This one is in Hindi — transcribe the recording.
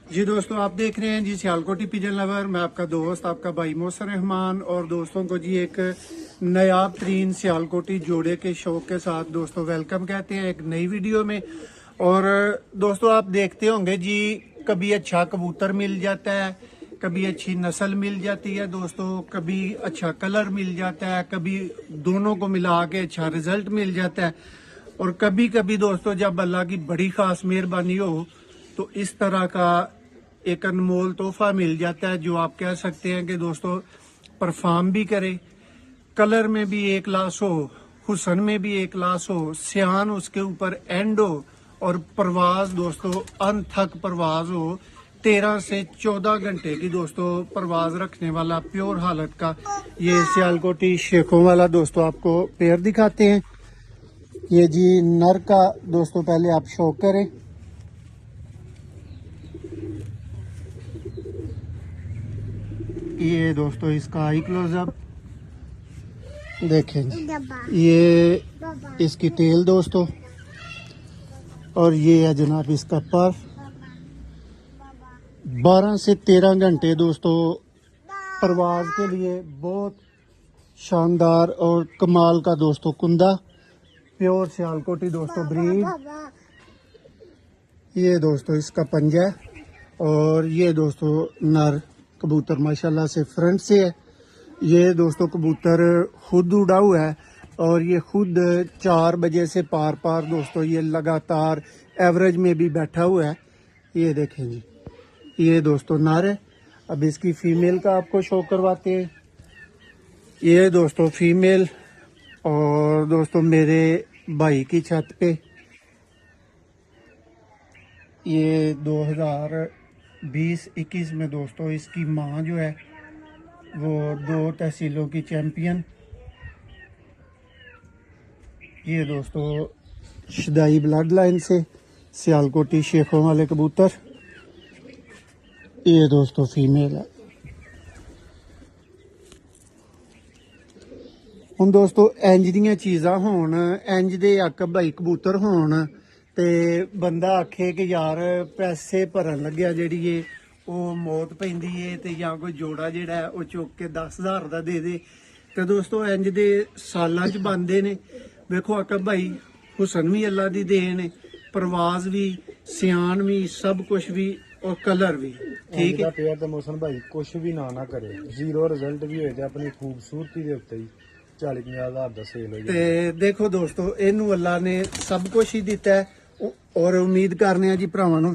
जी दोस्तों, आप देख रहे हैं जी सियालकोटी पिजन लवर। मैं आपका दोस्त, आपका भाई मोहसिन रहमान, और दोस्तों को जी एक नायाब तरीन सियालकोटी जोड़े के शौक के साथ दोस्तों वेलकम कहते हैं एक नई वीडियो में। और दोस्तों आप देखते होंगे जी, कभी अच्छा कबूतर मिल जाता है, कभी अच्छी नस्ल मिल जाती है दोस्तों, कभी अच्छा कलर मिल जाता है, कभी दोनों को मिला के अच्छा रिजल्ट मिल जाता है। और कभी कभी दोस्तों जब अल्लाह की बड़ी खास मेहरबानी हो तो इस तरह का एक अनमोल तोहफा मिल जाता है, जो आप कह सकते हैं कि दोस्तों परफॉर्म भी करे, कलर में भी एक क्लास हो, हुसन में भी एक क्लास हो, सियान उसके ऊपर एंड हो, और परवाज दोस्तों अनथक परवाज हो। 13 से 14 घंटे की दोस्तों परवाज रखने वाला प्योर हालत का ये सियालकोटी शेखों वाला दोस्तों आपको पेयर दिखाते हैं। ये जी नर का दोस्तों पहले आप शो करें। ये दोस्तों इसका आई क्लोजअप देखें जी, ये इसकी टेल दोस्तों, और ये है जनाब इसका पर। 12 से 13 घंटे दोस्तों परवाज के लिए बहुत शानदार और कमाल का दोस्तों कुंदा प्योर सियालकोटी दोस्तों ब्रीड। ये दोस्तों इसका पंजा है, और ये दोस्तों नर कबूतर माशाल्लाह से फ्रंट से है। ये दोस्तों कबूतर खुद उड़ा हुआ है, और ये खुद 4 बजे से पार पार दोस्तों ये लगातार एवरेज में भी बैठा हुआ है। ये देखें जी, ये दोस्तों नर है। अब इसकी फीमेल का आपको शो करवाते हैं। ये दोस्तों फीमेल, और दोस्तों मेरे भाई की छत पे ये 2020-21 में दोस्तों इसकी माँ जो है वो 2 तहसीलों की चैंपियन। ये दोस्तों शदाई ब्लड लाइन से सियालकोटी शेखों वाले कबूतर। ये दोस्तों फीमेल है। ਹੁਣ ਦੋਸਤੋ ਇੰਜ ਦੀਆਂ ਚੀਜ਼ਾਂ ਹੋਣ, ਇੰਜ ਦੇ ਇੱਕ ਭਾਈ ਕਬੂਤਰ ਹੋਣ ਤੇ ਬੰਦਾ ਆਖੇ ਕਿ ਯਾਰ ਪੈਸੇ ਭਰਨ ਲੱਗਿਆ ਜਿਹੜੀ ਏ ਉਹ ਮੌਤ ਪੈਂਦੀ ਏ, ਤੇ ਜਾਂ ਕੋਈ ਜੋੜਾ ਜਿਹੜਾ ਉਹ ਚੁੱਕ ਕੇ 10,000 ਦਾ ਦੇ ਦੇ। ਤੇ ਦੋਸਤੋ ਇੰਜ ਦੇ ਸਾਲਾਂ 'ਚ ਬਣਦੇ ਨੇ। ਵੇਖੋ ਅਕਬ ਭਾਈ ਹੁਸਨ ਵੀ ਅੱਲਾ ਦੀ ਦੇਣ ਹੈ, परवाज भी, सियान भी, सब कुछ भी, और कलर भी ठीक है। पेयर तो मोहसिन भाई कुछ भी ना करे, जीरो रिजल्ट भी होए अपनी खूबसूरती के उत्ते ही 40-50 हज़ार का सेल हो ते देखो दोस्तों इनू अल्लाह ने सब कुछ ही दिता है, और उम्मीद करने जी भरावां नूं